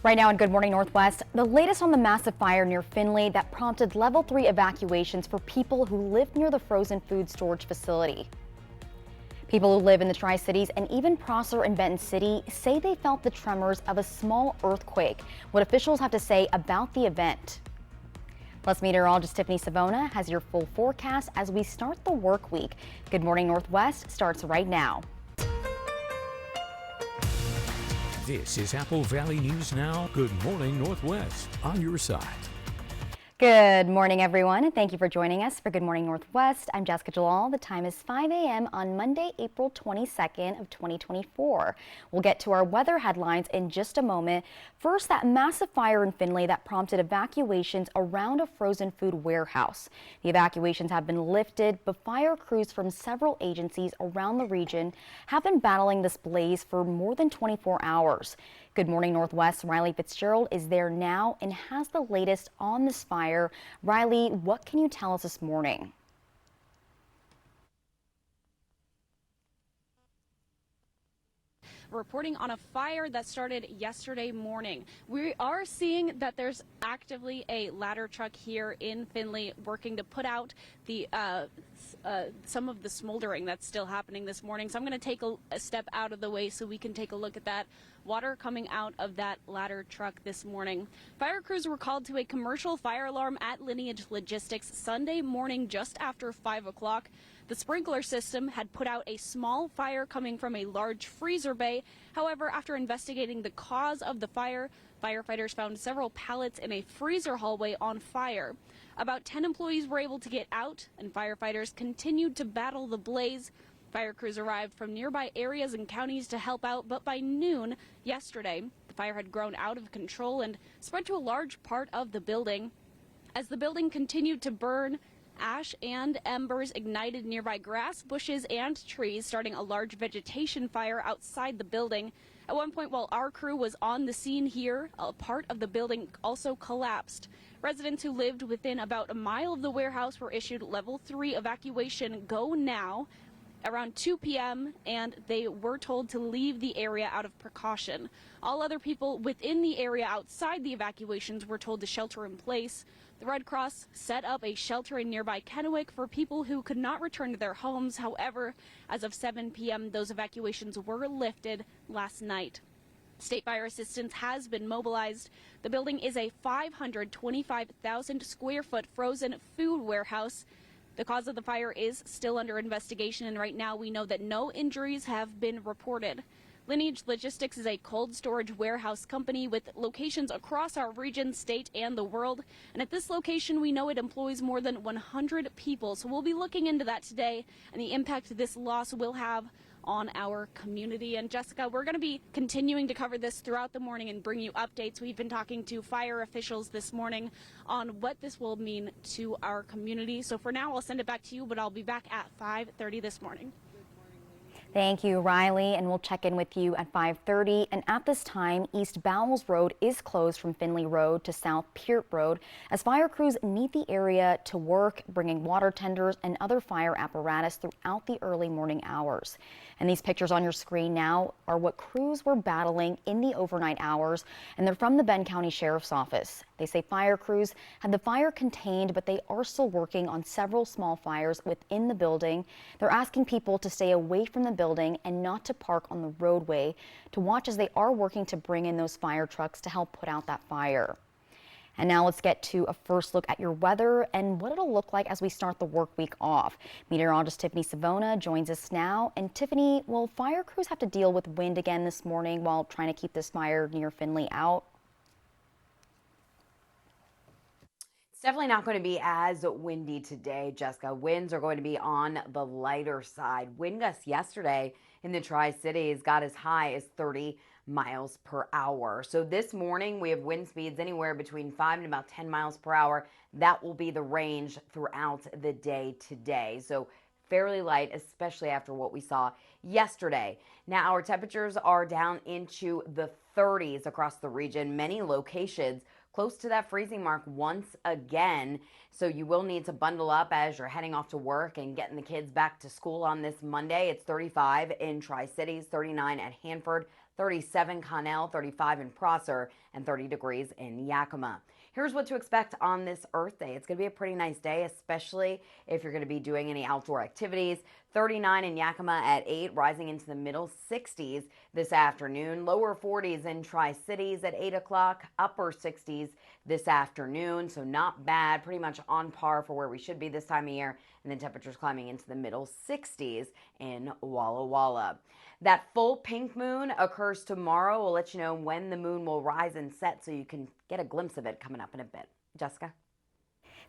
Right now in Good Morning Northwest, the latest on the massive fire near Findlay that prompted level 3 evacuations for people who live near the frozen food storage facility. People who live in the Tri-Cities and even Prosser and Benton City say they felt the tremors of a small earthquake. What officials have to say about the event. Plus, meteorologist Tiffany Savona has your full forecast as we start the work week. Good Morning Northwest starts right now. This is Apple Valley News Now. Good Morning Northwest on your side. Good morning, everyone, and thank you for joining us for Good Morning Northwest. I'm Jessica Jalal. The time is 5 a.m. on Monday, April 22nd of 2024. We'll get to our weather headlines in just a moment. First, that massive fire in Findlay that prompted evacuations around a frozen food warehouse. The evacuations have been lifted, but fire crews from several agencies around the region have been battling this blaze for more than 24 hours. Good Morning Northwest, Riley Fitzgerald is there now and has the latest on this fire. Riley, what can you tell us this morning? Reporting on a fire that started yesterday morning. We are seeing that there's actively a ladder truck here in Findlay working to put out the some of the smoldering that's still happening this morning. So I'm going to take a step out of the way so we can take a look at that water coming out of that ladder truck this morning. Fire crews were called to a commercial fire alarm at Lineage Logistics Sunday morning just after 5 o'clock. The sprinkler system had put out a small fire coming from a large freezer bay. However, after investigating the cause of the fire, firefighters found several pallets in a freezer hallway on fire. About 10 employees were able to get out, and firefighters continued to battle the blaze. Fire crews arrived from nearby areas and counties to help out, but by noon yesterday, the fire had grown out of control and spread to a large part of the building. As the building continued to burn, ash and embers ignited nearby grass, bushes, and trees, starting a large vegetation fire outside the building. At one point, while our crew was on the scene here, a part of the building also collapsed. Residents who lived within about a mile of the warehouse were issued level 3 evacuation go now around 2 p.m. and they were told to leave the area out of precaution. All other people within the area outside the evacuations were told to shelter in place. The Red Cross set up a shelter in nearby Kennewick for people who could not return to their homes. However, as of 7 p.m., those evacuations were lifted last night. State Fire Assistance has been mobilized. The building is a 525,000 square foot frozen food warehouse. The cause of the fire is still under investigation, and right now we know that no injuries have been reported. Lineage Logistics is a cold storage warehouse company with locations across our region, state, and the world. And at this location, we know it employs more than 100 people. So we'll be looking into that today and the impact this loss will have on our community. And Jessica, we're going to be continuing to cover this throughout the morning and bring you updates. We've been talking to fire officials this morning on what this will mean to our community. So for now, I'll send it back to you, but I'll be back at 5:30 this morning. Thank you, Riley, and we'll check in with you at 5:30. And at this time, East Bowles Road is closed from Findlay Road to South Peart Road as fire crews need the area to work, bringing water tenders and other fire apparatus throughout the early morning hours. And these pictures on your screen now are what crews were battling in the overnight hours, and they're from the Benton County Sheriff's Office. They say fire crews had the fire contained, but they are still working on several small fires within the building. They're asking people to stay away from the building and not to park on the roadway, to watch as they are working to bring in those fire trucks to help put out that fire. And now let's get to a first look at your weather and what it'll look like as we start the work week off. Meteorologist Tiffany Savona joins us now. And Tiffany, will fire crews have to deal with wind again this morning while trying to keep this fire near Findlay out? It's definitely not going to be as windy today, Jessica. Winds are going to be on the lighter side. Wind gusts yesterday in the Tri-Cities got as high as 30 miles per hour. So this morning we have wind speeds anywhere between 5 and about 10 miles per hour. That will be the range throughout the day today. So fairly light, especially after what we saw yesterday. Now our temperatures are down into the 30s across the region. Many locations close to that freezing mark once again. So you will need to bundle up as you're heading off to work and getting the kids back to school on this Monday. It's 35 in Tri-Cities, 39 at Hanford, 37 Connell, 35 in Prosser, and 30 degrees in Yakima. Here's what to expect on this Earth Day. It's going to be a pretty nice day, especially if you're going to be doing any outdoor activities. 39 in Yakima at 8, rising into the middle 60s this afternoon. Lower 40s in Tri-Cities at 8 o'clock, upper 60s this afternoon. So not bad, pretty much on par for where we should be this time of year. And then temperatures climbing into the middle 60s in Walla Walla. That full pink moon occurs tomorrow. We'll let you know when the moon will rise and set so you can get a glimpse of it coming up in a bit. Jessica?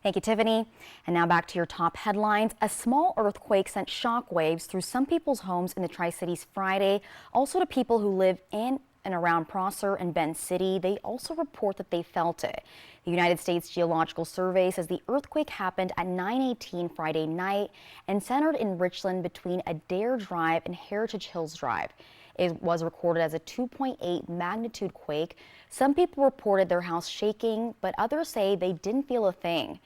Thank you, Tiffany. And now back to your top headlines. A small earthquake sent shockwaves through some people's homes in the Tri-Cities Friday. Also to people who live in and around Prosser and Bend City. They also report that they felt it. The United States Geological Survey says the earthquake happened at 9:18 Friday night and centered in Richland between Adair Drive and Heritage Hills Drive. It was recorded as a 2.8 magnitude quake. Some people reported their house shaking, but others say they didn't feel a thing.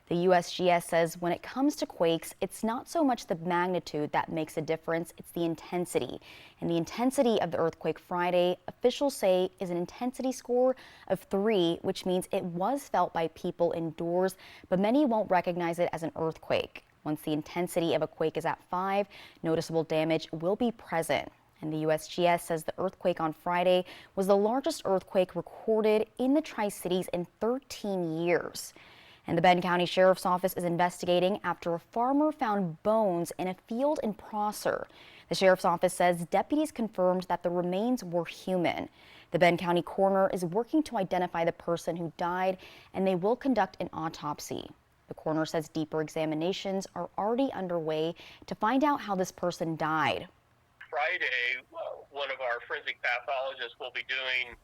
The USGS says when it comes to quakes, it's not so much the magnitude that makes a difference, it's the intensity. And the intensity of the earthquake Friday, officials say, is an intensity score of 3, which means it was felt by people indoors, but many won't recognize it as an earthquake. Once the intensity of a quake is at 5, noticeable damage will be present. And the USGS says the earthquake on Friday was the largest earthquake recorded in the Tri-Cities in 13 years. And the Bend County Sheriff's Office is investigating after a farmer found bones in a field in Prosser. The Sheriff's Office says deputies confirmed that the remains were human. The Bend County coroner is working to identify the person who died, and they will conduct an autopsy. The coroner says deeper examinations are already underway to find out how this person died. Friday, one of our forensic pathologists will be doing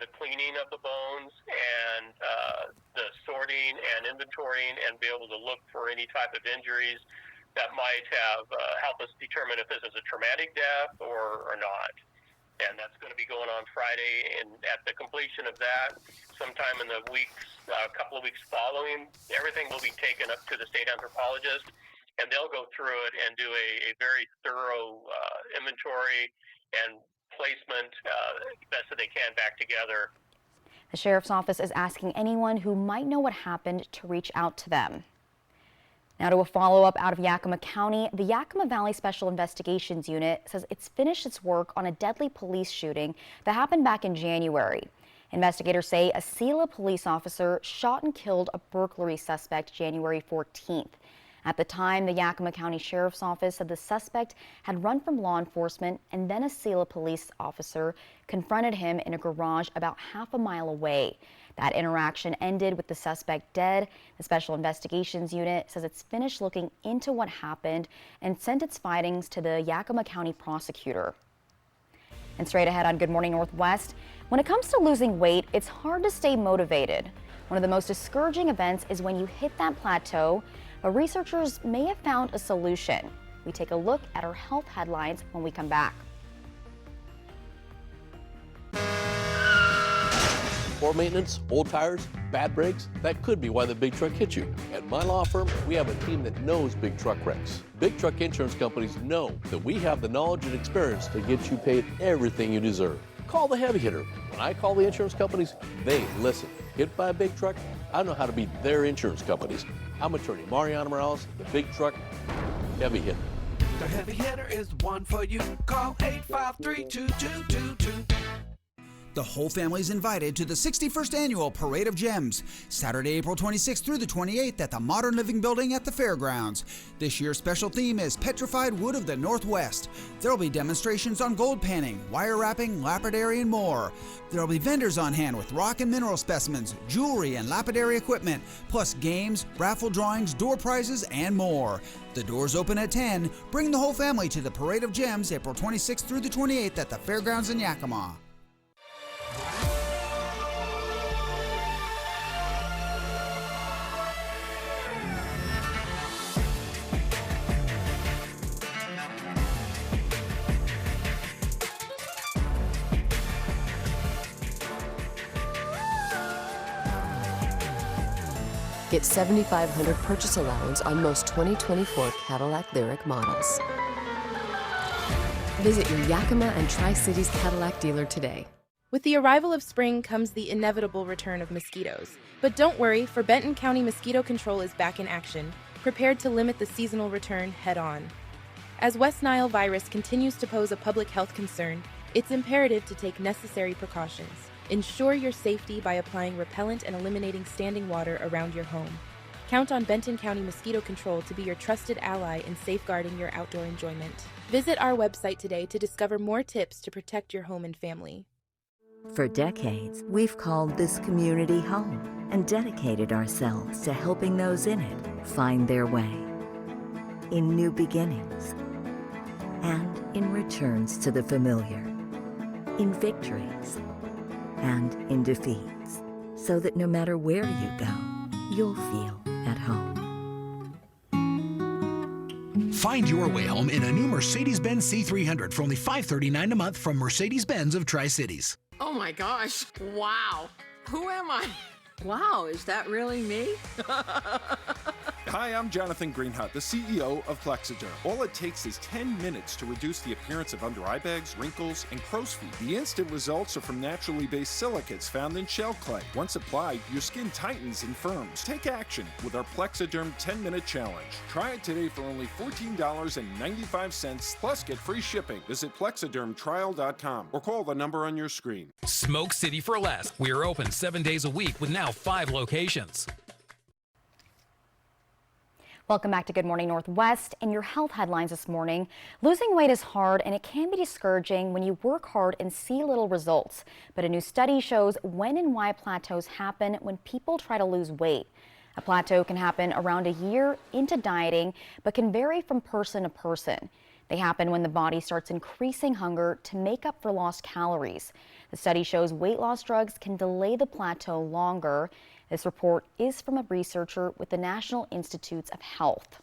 the cleaning of the bones and the sorting and inventorying and be able to look for any type of injuries that might have help us determine if this is a traumatic death or not. And that's going to be going on Friday. And at the completion of that, sometime in the couple of weeks following, everything will be taken up to the state anthropologist, and they'll go through it and do a very thorough inventory and placement best that they can back together. The Sheriff's Office is asking anyone who might know what happened to reach out to them. Now to a follow-up out of Yakima County, the Yakima Valley Special Investigations Unit says it's finished its work on a deadly police shooting that happened back in January. Investigators say a Selah police officer shot and killed a burglary suspect January 14th. At the time, the Yakima County Sheriff's Office said the suspect had run from law enforcement, and then a Selah police officer confronted him in a garage about half a mile away. That interaction ended with the suspect dead. The Special Investigations Unit says it's finished looking into what happened and sent its findings to the Yakima County prosecutor. And straight ahead on Good Morning Northwest, when it comes to losing weight, it's hard to stay motivated. One of the most discouraging events is when you hit that plateau, but researchers may have found a solution. We take a look at our health headlines when we come back. Poor maintenance, old tires, bad brakes, that could be why the big truck hit you. At my law firm, we have a team that knows big truck wrecks. Big truck insurance companies know that we have the knowledge and experience to get you paid everything you deserve. Call the heavy hitter. When I call the insurance companies, they listen. Hit by a big truck? I know how to be their insurance companies. I'm attorney Mariana Morales, the big truck heavy hitter. The heavy hitter is the one for you. Call 853-2222. The whole family is invited to the 61st Annual Parade of Gems, Saturday, April 26th through the 28th at the Modern Living Building at the Fairgrounds. This year's special theme is Petrified Wood of the Northwest. There will be demonstrations on gold panning, wire wrapping, lapidary, and more. There will be vendors on hand with rock and mineral specimens, jewelry, and lapidary equipment, plus games, raffle drawings, door prizes, and more. The doors open at 10. Bring the whole family to the Parade of Gems, April 26th through the 28th at the Fairgrounds in Yakima. Get $7,500 purchase allowance on most 2024 Cadillac Lyriq models. Visit your Yakima and Tri-Cities Cadillac dealer today. With the arrival of spring comes the inevitable return of mosquitoes. But don't worry, for Benton County Mosquito Control is back in action, prepared to limit the seasonal return head-on. As West Nile virus continues to pose a public health concern, it's imperative to take necessary precautions. Ensure your safety by applying repellent and eliminating standing water around your home. Count on Benton County Mosquito Control to be your trusted ally in safeguarding your outdoor enjoyment. Visit our website today to discover more tips to protect your home and family. For decades, we've called this community home and dedicated ourselves to helping those in it find their way. In new beginnings and in returns to the familiar. In victories and in defeats. So that no matter where you go, you'll feel at home. Find your way home in a new Mercedes-Benz C300 for only $539 a month from Mercedes-Benz of Tri-Cities. Oh my gosh, wow. Who am I? Wow, is that really me? Hi, I'm Jonathan Greenhut, the CEO of Plexiderm. All it takes is 10 minutes to reduce the appearance of under eye bags, wrinkles, and crow's feet. The instant results are from naturally based silicates found in shell clay. Once applied, your skin tightens and firms. Take action with our Plexiderm 10-minute challenge. Try it today for only $14.95 plus get free shipping. Visit plexidermtrial.com or call the number on your screen. Smoke City for Less. We are open 7 days a week with now 5 locations. Welcome back to Good Morning Northwest and your health headlines this morning. Losing weight is hard and it can be discouraging when you work hard and see little results. But a new study shows when and why plateaus happen when people try to lose weight. A plateau can happen around a year into dieting, but can vary from person to person. They happen when the body starts increasing hunger to make up for lost calories. The study shows weight loss drugs can delay the plateau longer. This report is from a researcher with the National Institutes of Health.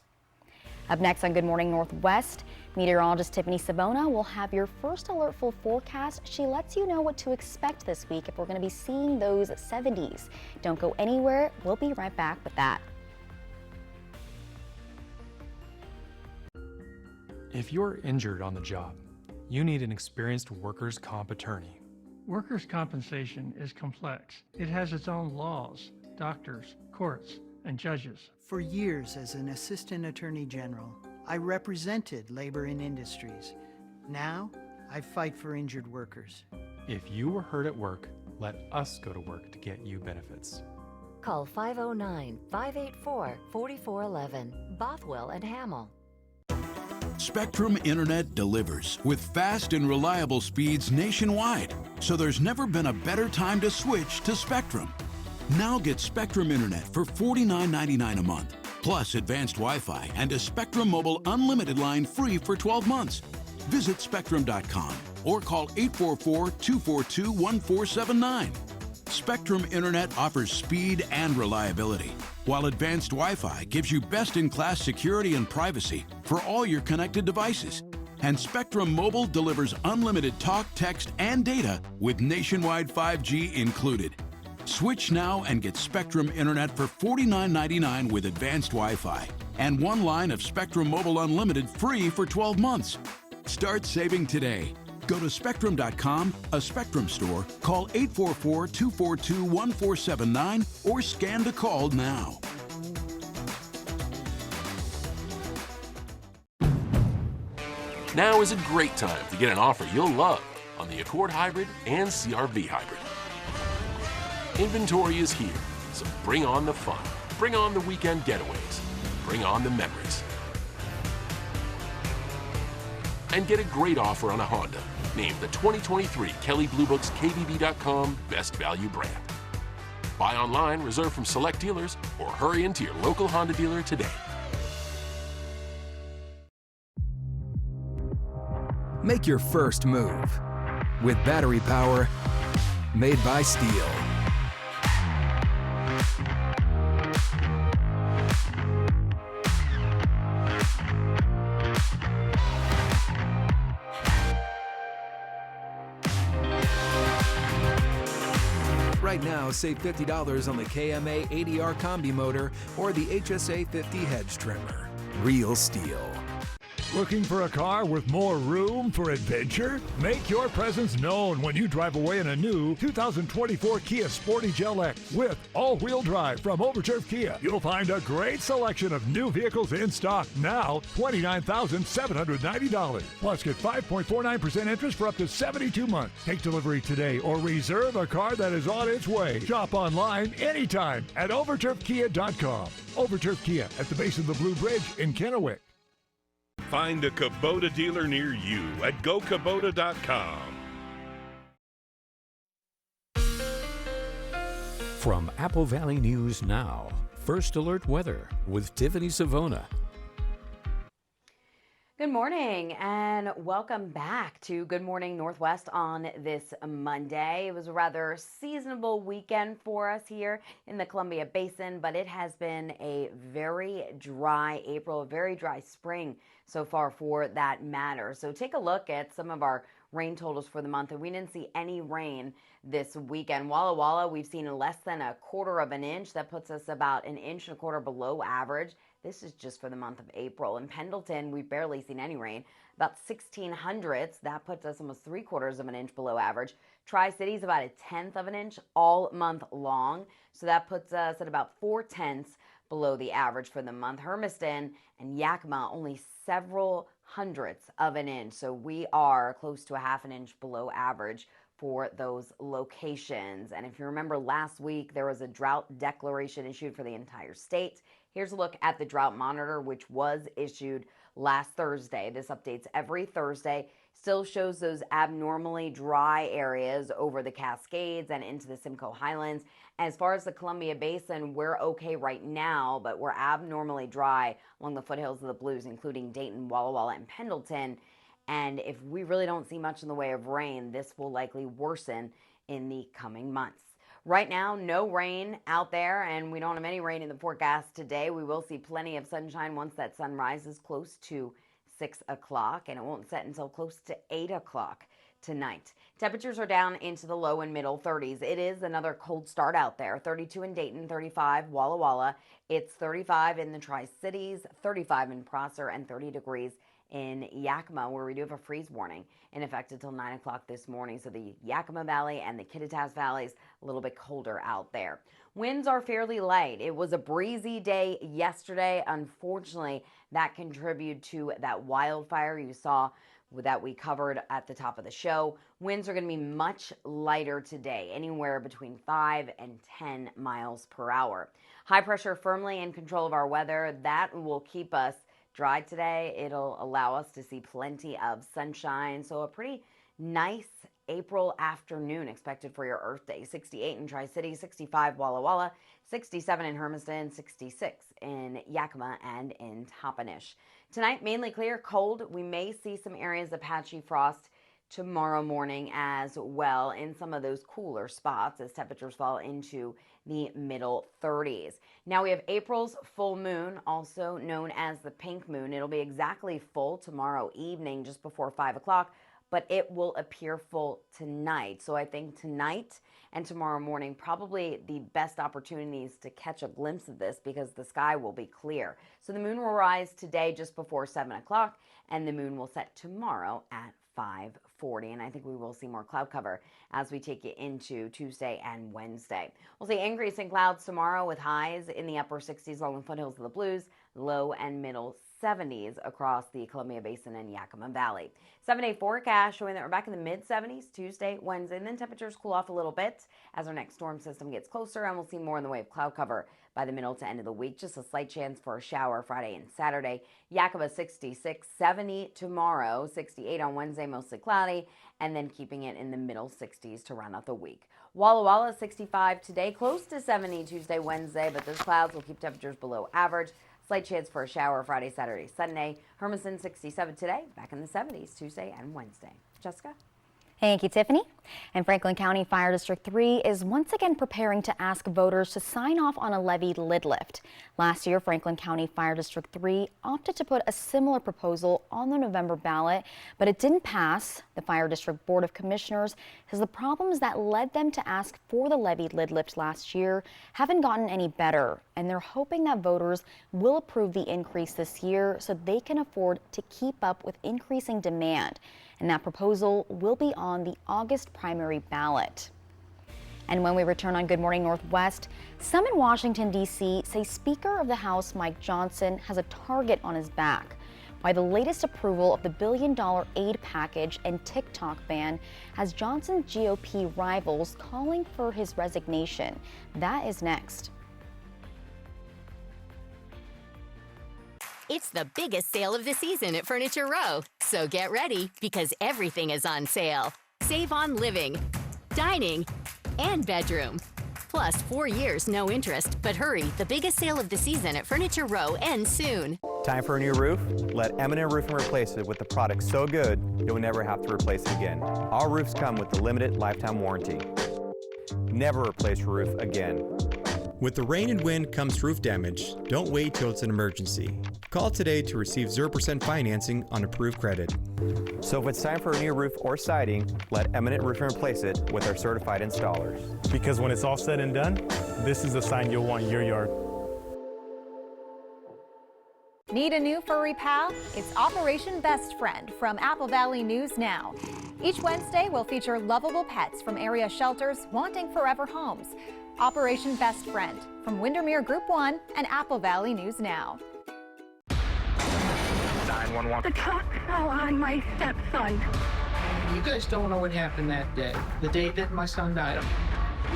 Up next on Good Morning Northwest, meteorologist Tiffany Savona will have your first alertful forecast. She lets you know what to expect this week if we're going to be seeing those 70s. Don't go anywhere. We'll be right back with that. If you're injured on the job, you need an experienced workers' comp attorney. Workers' compensation is complex. It has its own laws, doctors, courts, and judges. For years as an assistant attorney general, I represented labor and industries. Now, I fight for injured workers. If you were hurt at work, let us go to work to get you benefits. Call 509-584-4411, Bothwell and Hamill. Spectrum Internet delivers with fast and reliable speeds nationwide, so there's never been a better time to switch to Spectrum. Now get Spectrum Internet for $49.99 a month, plus advanced Wi-Fi and a Spectrum Mobile Unlimited line free for 12 months. Visit Spectrum.com or call 844-242-1479. Spectrum Internet offers speed and reliability, while advanced Wi-Fi gives you best-in-class security and privacy for all your connected devices. And Spectrum Mobile delivers unlimited talk, text, and data with nationwide 5G included. Switch now and get Spectrum Internet for $49.99 with advanced Wi-Fi and one line of Spectrum Mobile Unlimited free for 12 months. Start saving today. Go to Spectrum.com, a Spectrum store, call 844-242-1479, or scan to call now. Now is a great time to get an offer you'll love on the Accord Hybrid and CR-V Hybrid. Inventory is here, so bring on the fun, bring on the weekend getaways, bring on the memories. And get a great offer on a Honda, named the 2023 Kelley Blue Book's KBB.com Best Value Brand. Buy online, reserve from select dealers, or hurry into your local Honda dealer today. Make your first move with battery power made by Steel. Right now, save $50 on the KMA ADR Combi motor or the HSA 50 hedge trimmer. Real Steel. Looking for a car with more room for adventure? Make your presence known when you drive away in a new 2024 Kia Sportage LX with all-wheel drive from Overturf Kia. You'll find a great selection of new vehicles in stock now, $29,790. Plus, get 5.49% interest for up to 72 months. Take delivery today or reserve a car that is on its way. Shop online anytime at overturfkia.com. Overturf Kia at the base of the Blue Bridge in Kennewick. Find a Kubota dealer near you at gokubota.com. From Apple Valley News Now, First Alert Weather with Tiffany Savona. Good morning and welcome back to Good Morning Northwest on this Monday. It was a rather seasonable weekend for us here in the Columbia Basin, but it has been a very dry April, a very dry spring so far for that matter. So take a look at some of our rain totals for the month, and we didn't see any rain this weekend. Walla Walla, we've seen less than 1/4 of an inch. That puts us about 1.25 inches below average. This is just for the month of April. In Pendleton, we've barely seen any rain, about 1/1600. That puts us almost 3/4 of an inch below average. Tri-Cities, about 1/10 of an inch all month long. So that puts us at about 4/10 below the average for the month. Hermiston and Yakima, only several hundredths of an inch. So we are close to 1/2 inch below average for those locations. And if you remember last week, there was a drought declaration issued for the entire state. Here's a look at the drought monitor, which was issued last Thursday. This updates every Thursday. Still shows those abnormally dry areas over the Cascades and into the Simcoe Highlands. As far as the Columbia Basin, we're okay right now, but we're abnormally dry along the foothills of the Blues, including Dayton, Walla Walla, and Pendleton. And if we really don't see much in the way of rain, this will likely worsen in the coming months. Right now, no rain out there, and we don't have any rain in the forecast today. We will see plenty of sunshine once that sun rises close to 6 o'clock, and it won't set until close to 8 o'clock tonight. Temperatures are down into the low and middle 30s. It is another cold start out there. 32 in Dayton, 35 Walla Walla. It's 35 in the Tri-Cities, 35 in Prosser, and 30 degrees in Yakima, where we do have a freeze warning in effect until 9 o'clock this morning. So the Yakima Valley and the Kittitas Valleys, a little bit colder out there. Winds are fairly light. It was a breezy day yesterday. Unfortunately, that contributed to that wildfire you saw that we covered at the top of the show. Winds are going to be much lighter today, anywhere between 5 and 10 miles per hour. High pressure firmly in control of our weather. That will keep us dry today. It'll allow us to see plenty of sunshine. So a pretty nice April afternoon expected for your Earth Day. 68 in Tri-Cities, 65 Walla Walla, 67 in Hermiston, 66 in Yakima and in Toppenish. Tonight, mainly clear, cold. We may see some areas of patchy frost tomorrow morning as well in some of those cooler spots as temperatures fall into the middle 30s. Now we have April's full moon, also known as the pink moon. It'll be exactly full tomorrow evening just before 5 o'clock, but it will appear full tonight. So I think tonight and tomorrow morning probably the best opportunities to catch a glimpse of this because the sky will be clear. So the moon will rise today just before 7 o'clock and the moon will set tomorrow at 5:40, and I think we will see more cloud cover as we take it into Tuesday and Wednesday. We'll see increasing clouds tomorrow with highs in the upper 60s along the foothills of the Blues, low and middle 70s across the Columbia Basin and Yakima Valley. 7-day forecast showing that we're back in the mid-70s Tuesday, Wednesday, and then temperatures cool off a little bit as our next storm system gets closer, and we'll see more in the way of cloud cover by the middle to end of the week. Just a slight chance for a shower Friday and Saturday. Yakima 66, 70 tomorrow, 68 on Wednesday, mostly cloudy, and then keeping it in the middle 60s to round out the week. Walla Walla 65 today, close to 70 Tuesday, Wednesday, but those clouds will keep temperatures below average. Slight chance for a shower Friday, Saturday, Sunday. Hermiston 67 today, back in the 70s Tuesday and Wednesday. Jessica? Thank you, Tiffany. And Franklin County Fire District 3 is once again preparing to ask voters to sign off on a levy lid lift. Last year, Franklin County Fire District 3 opted to put a similar proposal on the November ballot, but it didn't pass. The Fire District Board of Commissioners says the problems that led them to ask for the levy lid lift last year haven't gotten any better, and they're hoping that voters will approve the increase this year so they can afford to keep up with increasing demand. And that proposal will be on the August primary ballot. And when we return on Good Morning Northwest, some in Washington, D.C. say Speaker of the House Mike Johnson has a target on his back. Why the latest approval of the billion-dollar aid package and TikTok ban has Johnson's GOP rivals calling for his resignation. That is next. It's the biggest sale of the season at Furniture Row. So get ready, because everything is on sale. Save on living, dining, and bedroom. Plus 4 years, no interest. But hurry, the biggest sale of the season at Furniture Row ends soon. Time for a new roof? Let Eminent Roofing replace it with a product so good, you'll never have to replace it again. Our roofs come with a limited lifetime warranty. Never replace your roof again. With the rain and wind comes roof damage. Don't wait till it's an emergency. Call today to receive 0% financing on approved credit. So if it's time for a new roof or siding, let Eminent Roofing replace it with our certified installers. Because when it's all said and done, this is the sign you'll want in your yard. Need a new furry pal? It's Operation Best Friend from Apple Valley News Now. Each Wednesday, we'll feature lovable pets from area shelters wanting forever homes. Operation Best Friend from Windermere Group 1 and Apple Valley News Now. 911. The truck fell on my stepson. You guys don't know what happened that day. The day that my son died.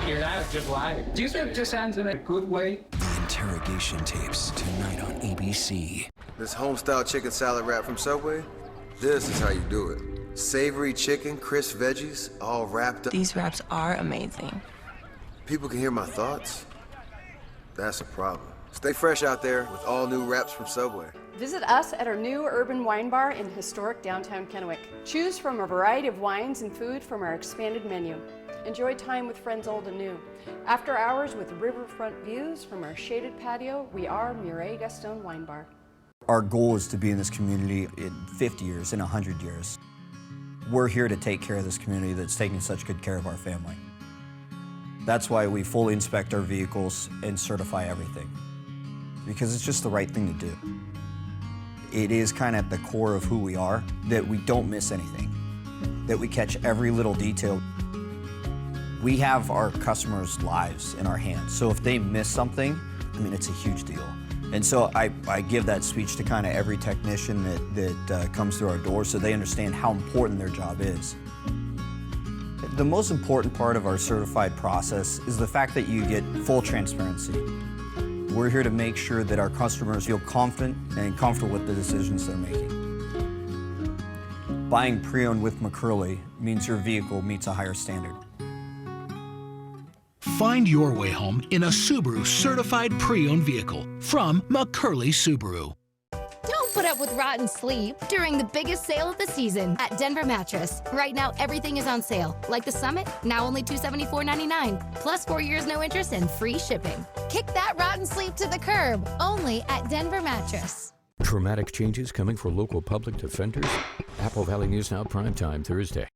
You're not just lying. Do you think this ends in a good way? The interrogation tapes tonight on ABC. This homestyle chicken salad wrap from Subway, this is how you do it. Savory chicken, crisp veggies, all wrapped up. These wraps are amazing. People can hear my thoughts. That's a problem. Stay fresh out there with all new wraps from Subway. Visit us at our new urban wine bar in historic downtown Kennewick. Choose from a variety of wines and food from our expanded menu. Enjoy time with friends old and new. After hours with riverfront views from our shaded patio, we are Murray Gaston Wine Bar. Our goal is to be in this community in 50 years, in 100 years. We're here to take care of this community that's taking such good care of our family. That's why we fully inspect our vehicles and certify everything, because it's just the right thing to do. It is kind of at the core of who we are, that we don't miss anything, that we catch every little detail. We have our customers' lives in our hands, so if they miss something, I mean, it's a huge deal. And so I give that speech to kind of every technician that comes through our door so they understand how important their job is. The most important part of our certified process is the fact that you get full transparency. We're here to make sure that our customers feel confident and comfortable with the decisions they're making. Buying pre-owned with McCurley means your vehicle meets a higher standard. Find your way home in a Subaru certified pre-owned vehicle from McCurley Subaru. Don't put up with rotten sleep during the biggest sale of the season at Denver Mattress. Right now, everything is on sale. Like the Summit, now only $274.99. Plus 4 years, no interest, and free shipping. Kick that rotten sleep to the curb. Only at Denver Mattress. Dramatic changes coming for local public defenders? Apple Valley News Now Primetime Thursday.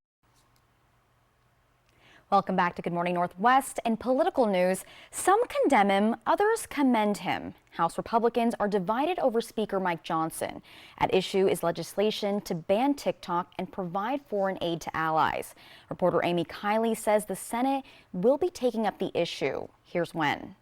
Welcome back to Good Morning Northwest. In political news, some condemn him, others commend him. House Republicans are divided over Speaker Mike Johnson. At issue is legislation to ban TikTok and provide foreign aid to allies. Reporter Amy Kiley says the Senate will be taking up the issue. Here's when.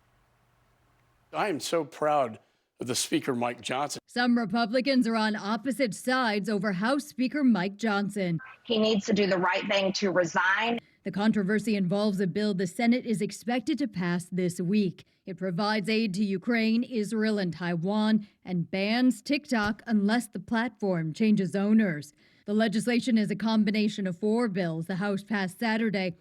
I am so proud of the Speaker Mike Johnson. Some Republicans are on opposite sides over House Speaker Mike Johnson. He needs to do the right thing to resign. The controversy involves a bill the Senate is expected to pass this week. It provides aid to Ukraine, Israel, and Taiwan, and bans TikTok unless the platform changes owners. The legislation is a combination of 4 bills the House passed Saturday,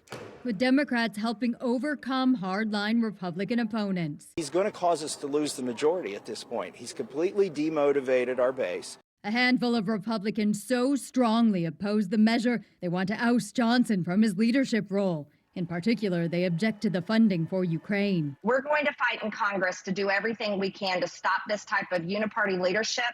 with Democrats helping overcome hardline Republican opponents. He's going to cause us to lose the majority at this point. He's completely demotivated our base. A handful of Republicans so strongly oppose the measure, they want to oust Johnson from his leadership role. In particular, they object to the funding for Ukraine. We're going to fight in Congress to do everything we can to stop this type of uniparty leadership.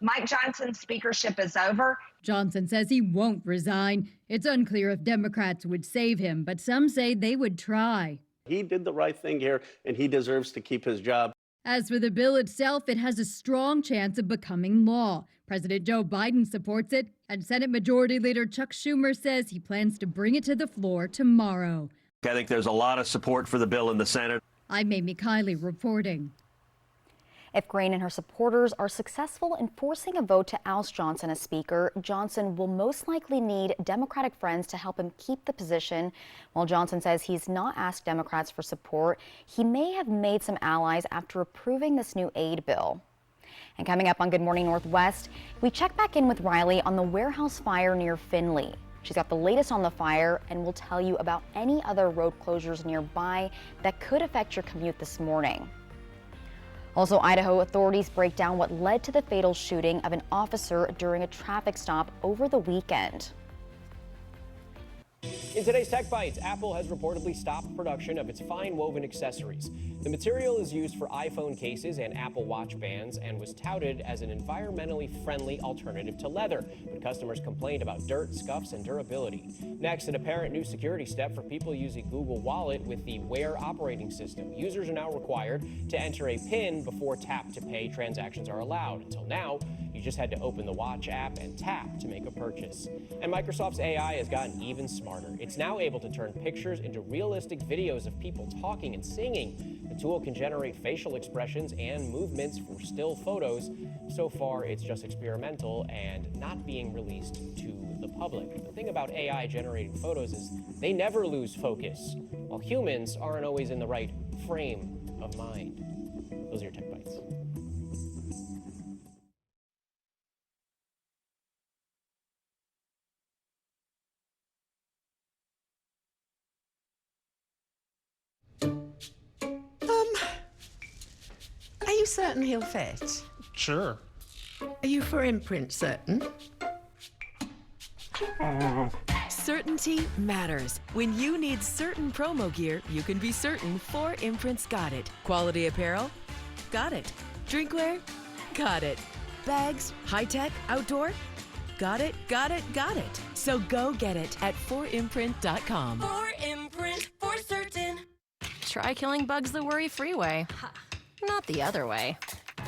Mike Johnson's speakership is over. Johnson says he won't resign. It's unclear if Democrats would save him, but some say they would try. He did the right thing here, and he deserves to keep his job. As for the bill itself, it has a strong chance of becoming law. President Joe Biden supports it, and Senate Majority Leader Chuck Schumer says he plans to bring it to the floor tomorrow. I think there's a lot of support for the bill in the Senate. I'm Amy Kiley reporting. If Green and her supporters are successful in forcing a vote to oust Johnson as Speaker, Johnson will most likely need Democratic friends to help him keep the position. While Johnson says he's not asked Democrats for support, he may have made some allies after approving this new aid bill. And coming up on Good Morning Northwest, we check back in with Riley on the warehouse fire near Findlay. She's got the latest on the fire and will tell you about any other road closures nearby that could affect your commute this morning. Also, Idaho authorities break down what led to the fatal shooting of an officer during a traffic stop over the weekend. In today's Tech Bites, Apple has reportedly stopped production of its fine woven accessories. The material is used for iPhone cases and Apple Watch bands and was touted as an environmentally friendly alternative to leather, but customers complained about dirt, scuffs, and durability. Next, an apparent new security step for people using Google Wallet with the Wear operating system. Users are now required to enter a PIN before tap-to-pay transactions are allowed. Until now, you just had to open the Watch app and tap to make a purchase. And Microsoft's AI has gotten even smarter. It's now able to turn pictures into realistic videos of people talking and singing. The tool can generate facial expressions and movements from still photos. So far, it's just experimental and not being released to the public. The thing about AI generating photos is they never lose focus, while humans aren't always in the right frame of mind. Those are your Tech Bites. Are you certain he'll fit? Sure. Are you for imprint certain? Certainty matters. When you need certain promo gear, you can be certain 4 Imprints got it. Quality apparel? Got it. Drinkware? Got it. Bags? High-tech? Outdoor? Got it, got it, got it. So go get it at 4imprint.com. 4imprint for certain. Try killing bugs the worry-free way. Not the other way.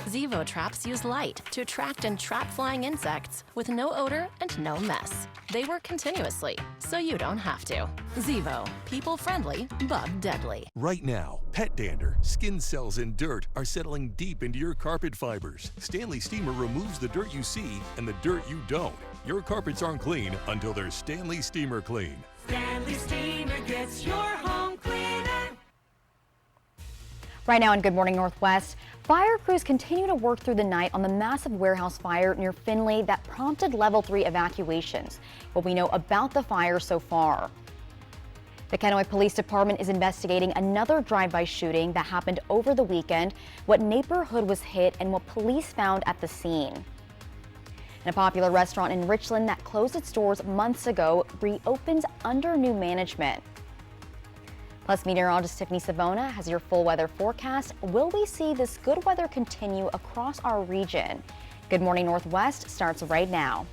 Zevo traps use light to attract and trap flying insects with no odor and no mess. They work continuously, so you don't have to. Zevo, people-friendly, bug-deadly. Right now, pet dander, skin cells, and dirt are settling deep into your carpet fibers. Stanley Steamer removes the dirt you see and the dirt you don't. Your carpets aren't clean until they're Stanley Steamer clean. Stanley Steamer gets your home cleaner. Right now on Good Morning Northwest, fire crews continue to work through the night on the massive warehouse fire near Findlay that prompted Level 3 evacuations. What we know about the fire so far. The Kennewick Police Department is investigating another drive-by shooting that happened over the weekend, what neighborhood was hit, and what police found at the scene. And a popular restaurant in Richland that closed its doors months ago reopens under new management. Plus, meteorologist Tiffany Savona has your full weather forecast. Will we see this good weather continue across our region? Good Morning Northwest starts right now.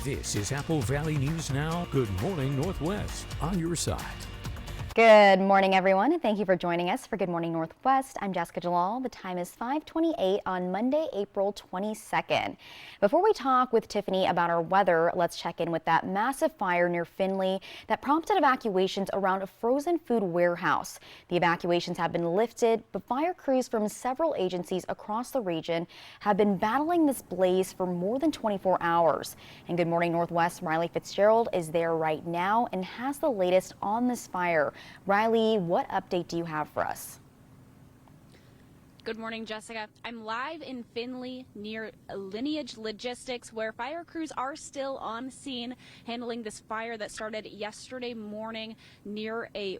This is Apple Valley News Now. Good Morning Northwest on your side. Good morning, everyone, and thank you for joining us for Good Morning Northwest. I'm Jessica Jalal. The time is 5:28 on Monday, April 22nd. Before we talk with Tiffany about our weather, let's check in with that massive fire near Findlay that prompted evacuations around a frozen food warehouse. The evacuations have been lifted, but fire crews from several agencies across the region have been battling this blaze for more than 24 hours. And Good Morning Northwest, Riley Fitzgerald is there right now and has the latest on this fire. Riley, what update do you have for us? Good morning, Jessica. I'm live in Findlay near Lineage Logistics, where fire crews are still on scene handling this fire that started yesterday morning near in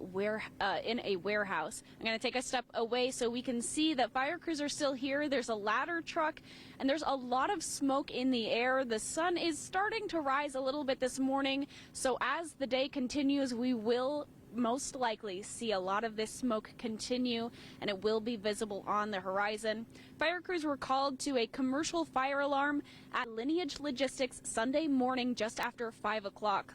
a warehouse. I'm going to take a step away so we can see that fire crews are still here. There's a ladder truck and there's a lot of smoke in the air. The sun is starting to rise a little bit this morning, so as the day continues, we will most likely see a lot of this smoke continue, and it will be visible on the horizon. Fire crews were called to a commercial fire alarm at Lineage Logistics Sunday morning just after 5 o'clock.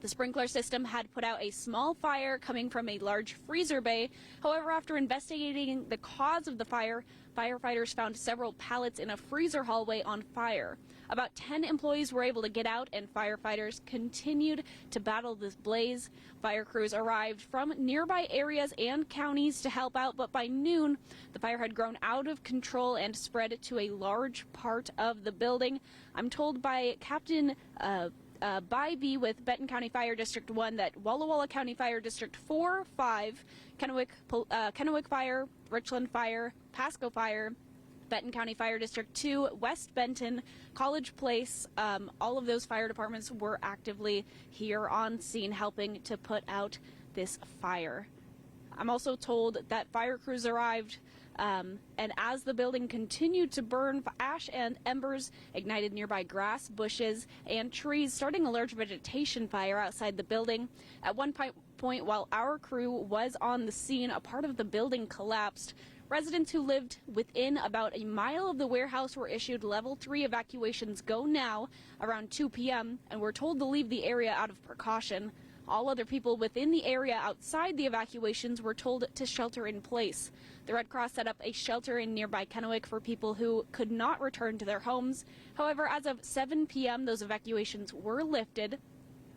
The sprinkler system had put out a small fire coming from a large freezer bay. However, after investigating the cause of the fire, firefighters found several pallets in a freezer hallway on fire. About 10 employees were able to get out, and firefighters continued to battle this blaze. Fire crews arrived from nearby areas and counties to help out, but by noon, the fire had grown out of control and spread to a large part of the building. I'm told by Captain Bybee with Benton County Fire District 1 that Walla Walla County Fire District 4, 5, Kennewick Fire, Richland Fire, Pasco Fire, Benton County Fire District 2, West Benton, College Place, all of those fire departments were actively here on scene helping to put out this fire. I'm also told that fire crews arrived and as the building continued to burn, ash and embers ignited nearby grass, bushes, and trees, starting a large vegetation fire outside the building. At one point, while our crew was on the scene, a part of the building collapsed. Residents who lived within about a mile of the warehouse were issued level 3 evacuations go now around 2 p.m. and were told to leave the area out of precaution. All other people within the area outside the evacuations were told to shelter in place. The Red Cross set up a shelter in nearby Kennewick for people who could not return to their homes. However, as of 7 p.m., those evacuations were lifted.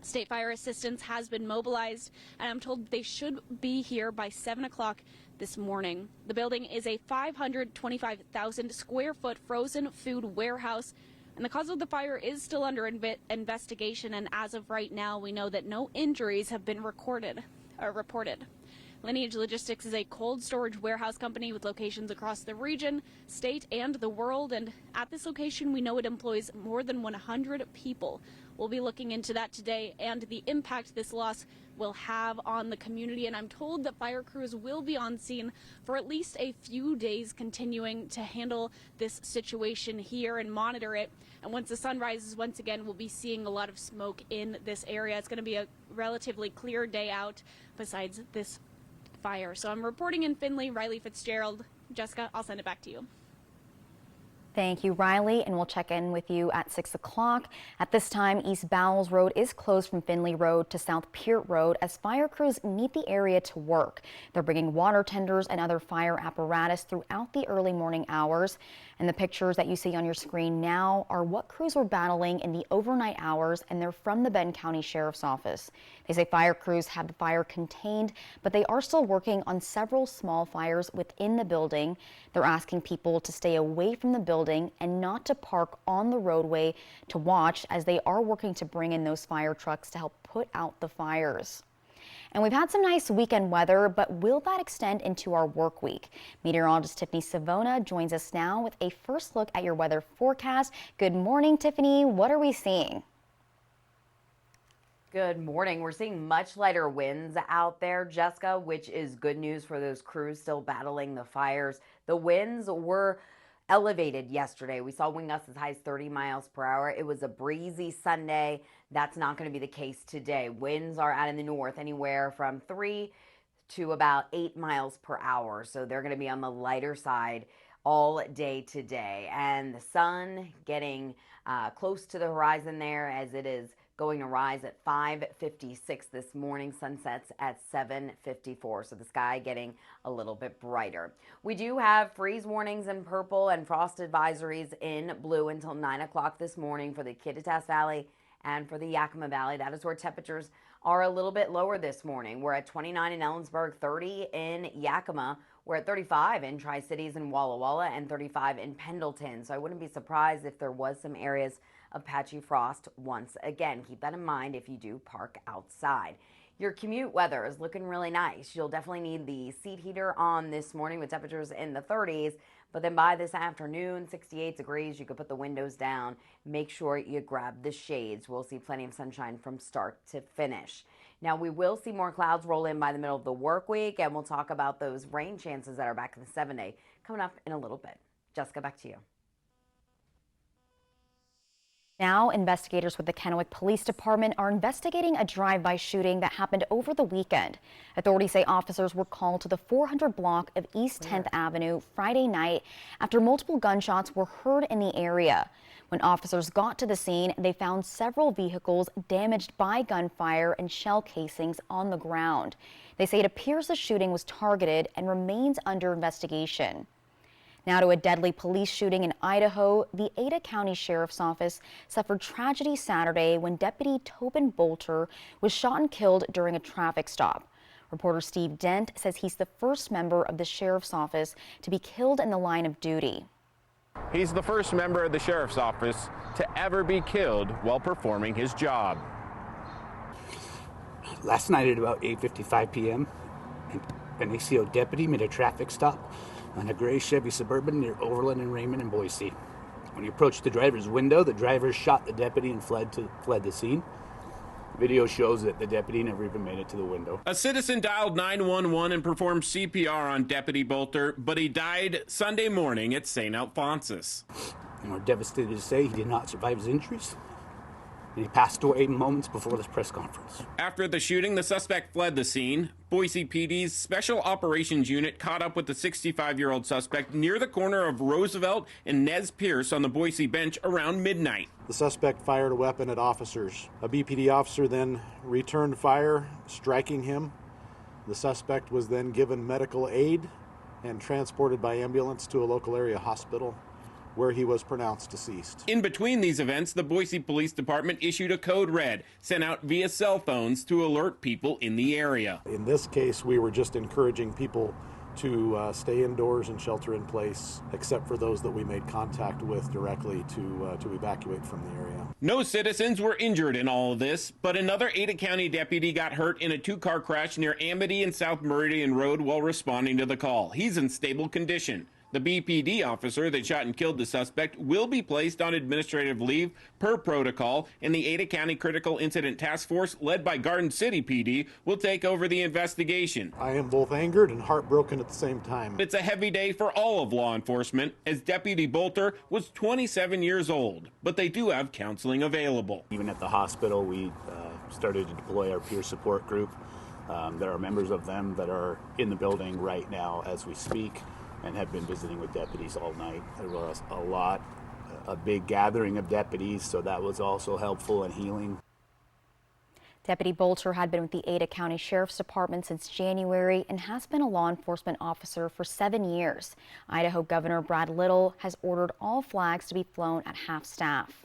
State Fire Assistance has been mobilized, and I'm told they should be here by 7 o'clock this morning. The building is a 525,000 square foot frozen food warehouse, and the cause of the fire is still under investigation, and as of right now, we know that no injuries have been reported. Lineage Logistics is a cold storage warehouse company with locations across the region, state, and the world, and at this location, we know it employs more than 100 people. We'll be looking into that today and the impact this loss will have on the community, and I'm told that fire crews will be on scene for at least a few days, continuing to handle this situation here and monitor it. And once the sun rises once again, we'll be seeing a lot of smoke in this area. It's going to be a relatively clear day out besides this fire. So I'm reporting in Findlay, Riley Fitzgerald. Jessica, I'll send it back to you. Thank you, Riley, and we'll check in with you at 6 o'clock. At this time, East Bowles Road is closed from Findlay Road to South Peart Road as fire crews need the area to work. They're bringing water tenders and other fire apparatus throughout the early morning hours. And the pictures that you see on your screen now are what crews were battling in the overnight hours, and they're from the Benton County Sheriff's Office. They say fire crews have the fire contained, but they are still working on several small fires within the building. They're asking people to stay away from the building and not to park on the roadway to watch, as they are working to bring in those fire trucks to help put out the fires. And we've had some nice weekend weather, but will that extend into our work week? Meteorologist Tiffany Savona joins us now with a first look at your weather forecast. Good morning, Tiffany. What are we seeing? Good morning. We're seeing much lighter winds out there, Jessica, which is good news for those crews still battling the fires. The winds were elevated yesterday. We saw wind gusts as high as 30 miles per hour. It was a breezy Sunday. That's not going to be the case today. Winds are out in the north anywhere from 3 to about 8 miles per hour. So they're going to be on the lighter side all day today. And the sun getting close to the horizon there, as it is going to rise at 5:56 this morning. Sunsets at 7:54. So the sky getting a little bit brighter. We do have freeze warnings in purple and frost advisories in blue until 9 o'clock this morning for the Kittitas Valley and for the Yakima Valley. That is where temperatures are a little bit lower this morning. We're at 29 in Ellensburg, 30 in Yakima. We're at 35 in Tri-Cities and Walla Walla and 35 in Pendleton. So I wouldn't be surprised if there was some areas of patchy frost once again. Keep that in mind if you do park outside. Your commute weather is looking really nice. You'll definitely need the seat heater on this morning with temperatures in the 30s. But then by this afternoon, 68 degrees, you could put the windows down. Make sure you grab the shades. We'll see plenty of sunshine from start to finish. Now, we will see more clouds roll in by the middle of the work week, and we'll talk about those rain chances that are back in the 7-day coming up in a little bit. Jessica, back to you. Now, investigators with the Kennewick Police Department are investigating a drive-by shooting that happened over the weekend. Authorities say officers were called to the 400 block of East 10th Avenue Friday night after multiple gunshots were heard in the area. When officers got to the scene, they found several vehicles damaged by gunfire and shell casings on the ground. They say it appears the shooting was targeted and remains under investigation. Now to a deadly police shooting in Idaho. The Ada County Sheriff's Office suffered tragedy Saturday when Deputy Tobin Bolter was shot and killed during a traffic stop. Reporter Steve Dent says he's the first member of the Sheriff's Office to be killed in the line of duty. He's the first member of the Sheriff's Office to ever be killed while performing his job. Last night at about 8:55 p.m., an ACO deputy made a traffic stop on a gray Chevy Suburban near Overland and Raymond in Boise. When he approached the driver's window, the driver shot the deputy and fled the scene. Video shows that the deputy never even made it to the window. A citizen dialed 911 and performed CPR on Deputy Bolter, but he died Sunday morning at St. Alphonsus. And we're devastated to say he did not survive his injuries. And he passed away moments before this press conference. After the shooting, the suspect fled the scene. Boise PD's Special Operations Unit caught up with the 65-year-old suspect near the corner of Roosevelt and Nez Pierce on the Boise bench around midnight. The suspect fired a weapon at officers. A BPD officer then returned fire, striking him. The suspect was then given medical aid and transported by ambulance to a local area hospital, where he was pronounced deceased. In between these events, the Boise Police Department issued a code red, sent out via cell phones to alert people in the area. In this case, we were just encouraging people to stay indoors and shelter in place, except for those that we made contact with directly to evacuate from the area. No citizens were injured in all of this, but another Ada County deputy got hurt in a two-car crash near Amity and South Meridian Road while responding to the call. He's in stable condition. The BPD officer that shot and killed the suspect will be placed on administrative leave per protocol, and the Ada County Critical Incident Task Force, led by Garden City PD, will take over the investigation. I am both angered and heartbroken at the same time. It's a heavy day for all of law enforcement, as Deputy Bolter was 27 years old, but they do have counseling available. Even at the hospital, we started to deploy our peer support group. There are members of them that are in the building right now as we speak, and have been visiting with deputies all night. There was a big gathering of deputies, so that was also helpful and healing. Deputy Bolter had been with the Ada County Sheriff's Department since January and has been a law enforcement officer for 7 years. Idaho Governor Brad Little has ordered all flags to be flown at half staff.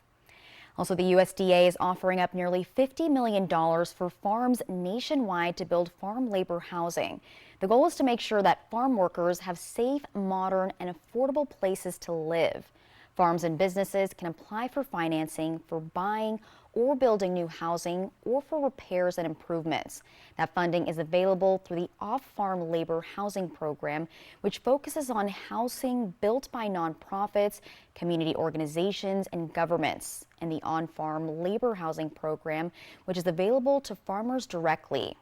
Also, the USDA is offering up nearly $50 million for farms nationwide to build farm labor housing. The goal is to make sure that farm workers have safe, modern, and affordable places to live. Farms and businesses can apply for financing for buying or building new housing or for repairs and improvements. That funding is available through the Off-Farm Labor Housing Program, which focuses on housing built by nonprofits, community organizations, and governments, and the On-Farm Labor Housing Program, which is available to farmers directly.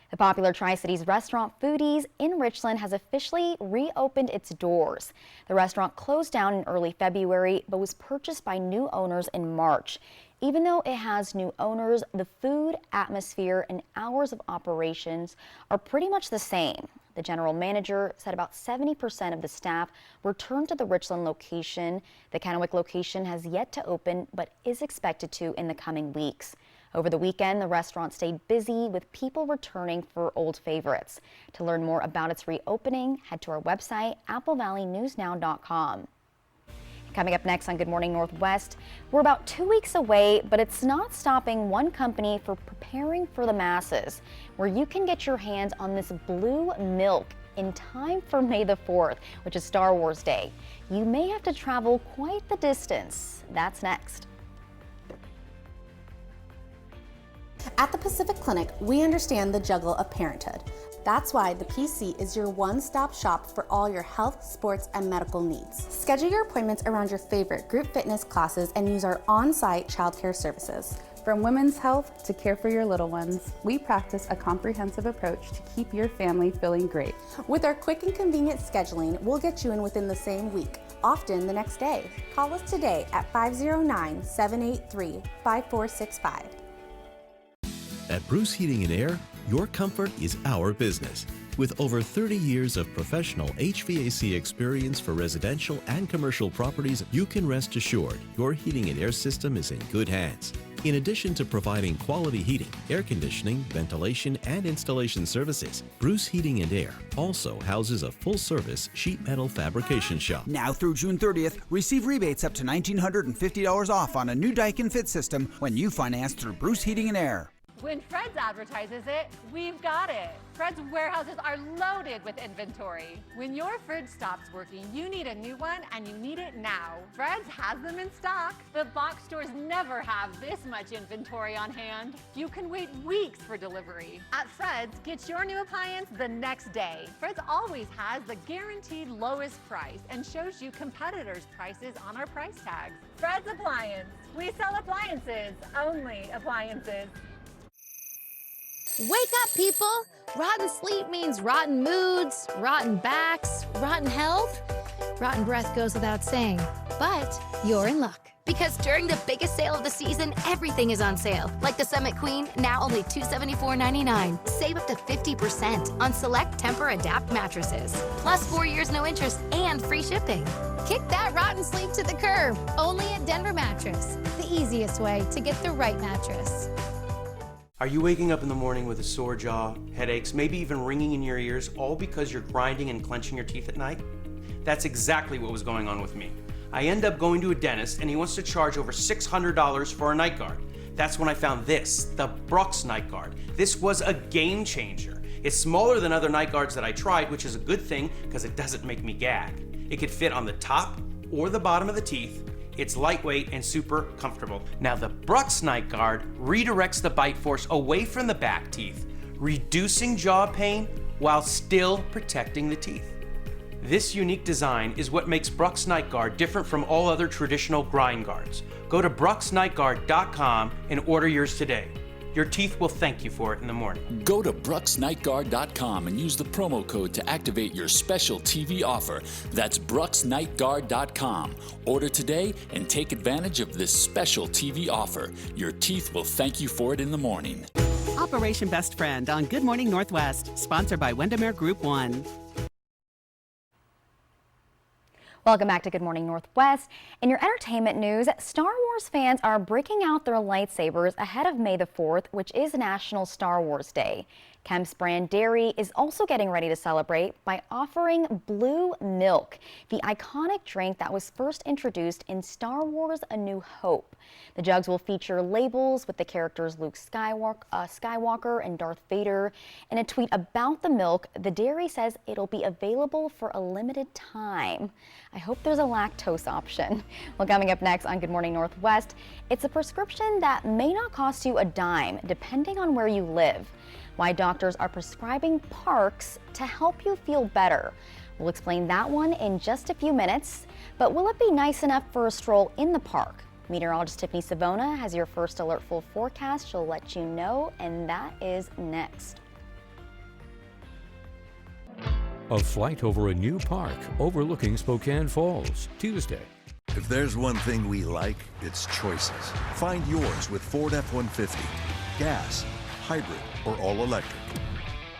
The popular Tri-Cities restaurant Foodies in Richland has officially reopened its doors. The restaurant closed down in early February but was purchased by new owners in March. Even though it has new owners, the food, atmosphere, and hours of operations are pretty much the same. The general manager said about 70% of the staff returned to the Richland location. The Kennewick location has yet to open but is expected to in the coming weeks. Over the weekend, the restaurant stayed busy with people returning for old favorites. To learn more about its reopening, head to our website, applevalleynewsnow.com. Coming up next on Good Morning Northwest, we're about 2 weeks away, but it's not stopping one company from preparing for the masses, where you can get your hands on this blue milk in time for May the 4th, which is Star Wars Day. You may have to travel quite the distance. That's next. At the Pacific Clinic, we understand the juggle of parenthood. That's why the PC is your one-stop shop for all your health, sports, and medical needs. Schedule your appointments around your favorite group fitness classes and use our on-site childcare services. From women's health to care for your little ones, we practice a comprehensive approach to keep your family feeling great. With our quick and convenient scheduling, we'll get you in within the same week, often the next day. Call us today at 509-783-5465. At Bruce Heating and Air, your comfort is our business. With over 30 years of professional HVAC experience for residential and commercial properties, you can rest assured your heating and air system is in good hands. In addition to providing quality heating, air conditioning, ventilation, and installation services, Bruce Heating and Air also houses a full-service sheet metal fabrication shop. Now through June 30th, receive rebates up to $1,950 off on a new Daikin Fit system when you finance through Bruce Heating and Air. When Fred's advertises it, we've got it. Fred's warehouses are loaded with inventory. When your fridge stops working, you need a new one and you need it now. Fred's has them in stock. The box stores never have this much inventory on hand. You can wait weeks for delivery. At Fred's, get your new appliance the next day. Fred's always has the guaranteed lowest price and shows you competitors' prices on our price tags. Fred's Appliance. We sell appliances, only appliances. Wake up, people! Rotten sleep means rotten moods, rotten backs, rotten health. Rotten breath goes without saying, but you're in luck. Because during the biggest sale of the season, everything is on sale. Like the Summit Queen, now only $274.99. Save up to 50% on select Tempur-Adapt mattresses. Plus 4 years no interest and free shipping. Kick that rotten sleep to the curb. Only at Denver Mattress. The easiest way to get the right mattress. Are you waking up in the morning with a sore jaw, headaches, maybe even ringing in your ears, all because you're grinding and clenching your teeth at night? That's exactly what was going on with me. I end up going to a dentist and he wants to charge over $600 for a night guard. That's when I found this, the Brooks night guard. This was a game changer. It's smaller than other night guards that I tried, which is a good thing because it doesn't make me gag. It could fit on the top or the bottom of the teeth. It's lightweight and super comfortable. Now the Brooks Night Guard redirects the bite force away from the back teeth, reducing jaw pain while still protecting the teeth. This unique design is what makes Brooks Night Guard different from all other traditional grind guards. Go to brooksnightguard.com and order yours today. Your teeth will thank you for it in the morning. Go to brooksnightguard.com and use the promo code to activate your special TV offer. That's brooksnightguard.com. Order today and take advantage of this special TV offer. Your teeth will thank you for it in the morning. Operation Best Friend on Good Morning Northwest, sponsored by Windermere Group 1. Welcome back to Good Morning Northwest. In your entertainment news, Star Wars fans are breaking out their lightsabers ahead of May the 4th, which is National Star Wars Day. Kemp's Brand Dairy is also getting ready to celebrate by offering Blue Milk, the iconic drink that was first introduced in Star Wars A New Hope. The jugs will feature labels with the characters Luke Skywalker and Darth Vader. In a tweet about the milk, the dairy says it'll be available for a limited time. I hope there's a lactose option. Well, coming up next on Good Morning Northwest, it's a prescription that may not cost you a dime, depending on where you live. Why doctors are prescribing parks to help you feel better. We'll explain that one in just a few minutes. But will it be nice enough for a stroll in the park? Meteorologist Tiffany Savona has your first alert full forecast. She'll let you know, and that is next. A flight over a new park overlooking Spokane Falls, Tuesday. If there's one thing we like, it's choices. Find yours with Ford F-150. Gas, hybrid, or all-electric.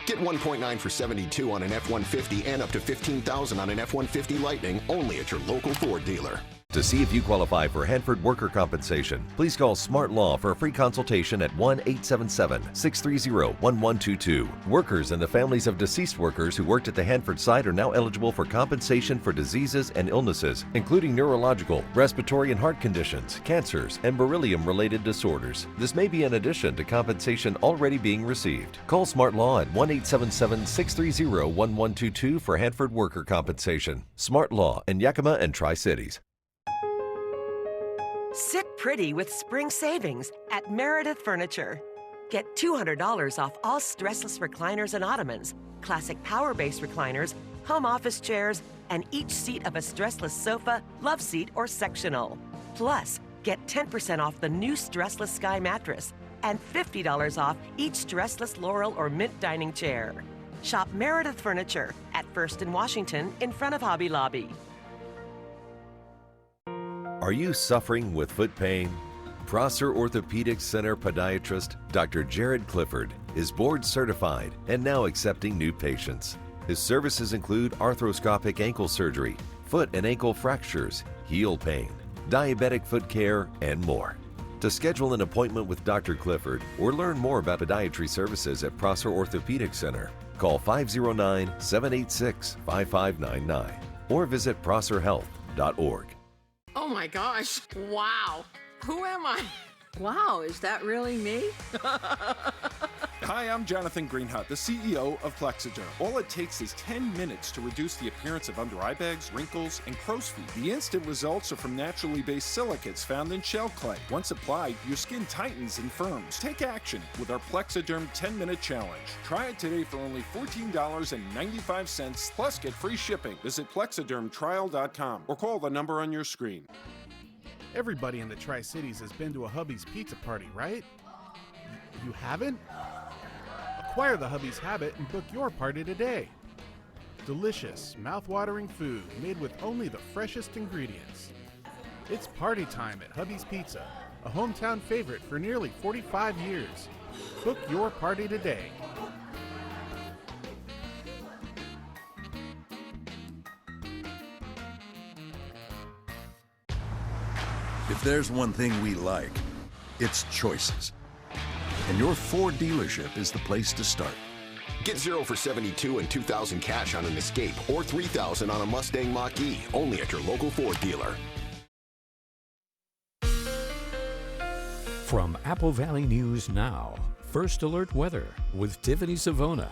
Get 1.9 for $72 on an F-150 and up to $15,000 on an F-150 Lightning only at your local Ford dealer. To see if you qualify for Hanford worker compensation, please call Smart Law for a free consultation at 1-877-630-1122. Workers and the families of deceased workers who worked at the Hanford site are now eligible for compensation for diseases and illnesses, including neurological, respiratory and heart conditions, cancers, and beryllium-related disorders. This may be in addition to compensation already being received. Call Smart Law at 1-877-630-1122 for Hanford worker compensation. Smart Law in Yakima and Tri-Cities. Sit pretty with spring savings at Meredith Furniture. Get $200 off all stressless recliners and ottomans, classic power-based recliners, home office chairs, and each seat of a stressless sofa, love seat, or sectional. Plus, get 10% off the new stressless Sky mattress and $50 off each stressless Laurel or Mint dining chair. Shop Meredith Furniture at First and Washington in front of Hobby Lobby. Are you suffering with foot pain? Prosser Orthopedic Center podiatrist Dr. Jared Clifford is board certified and now accepting new patients. His services include arthroscopic ankle surgery, foot and ankle fractures, heel pain, diabetic foot care, and more. To schedule an appointment with Dr. Clifford or learn more about podiatry services at Prosser Orthopedic Center, call 509-786-5599 or visit prosserhealth.org. Oh my gosh, wow. Who am I? Wow, is that really me? Hi, I'm Jonathan Greenhut, the CEO of Plexiderm. All it takes is 10 minutes to reduce the appearance of under eye bags, wrinkles, and crow's feet. The instant results are from naturally based silicates found in shell clay. Once applied, your skin tightens and firms. Take action with our Plexiderm 10-minute challenge. Try it today for only $14.95 plus get free shipping. Visit plexidermtrial.com or call the number on your screen. Everybody in the Tri-Cities has been to a Hubby's pizza party, right? You haven't? Acquire the Hubby's habit and book your party today. Delicious, mouth-watering food made with only the freshest ingredients. It's party time at Hubby's Pizza, a hometown favorite for nearly 45 years. Book your party today. If there's one thing we like, it's choices. And your Ford dealership is the place to start. Get 0 for 72 and $2,000 cash on an Escape or $3,000 on a Mustang Mach-E, only at your local Ford dealer. From Apple Valley News Now, First Alert Weather with Tiffany Savona.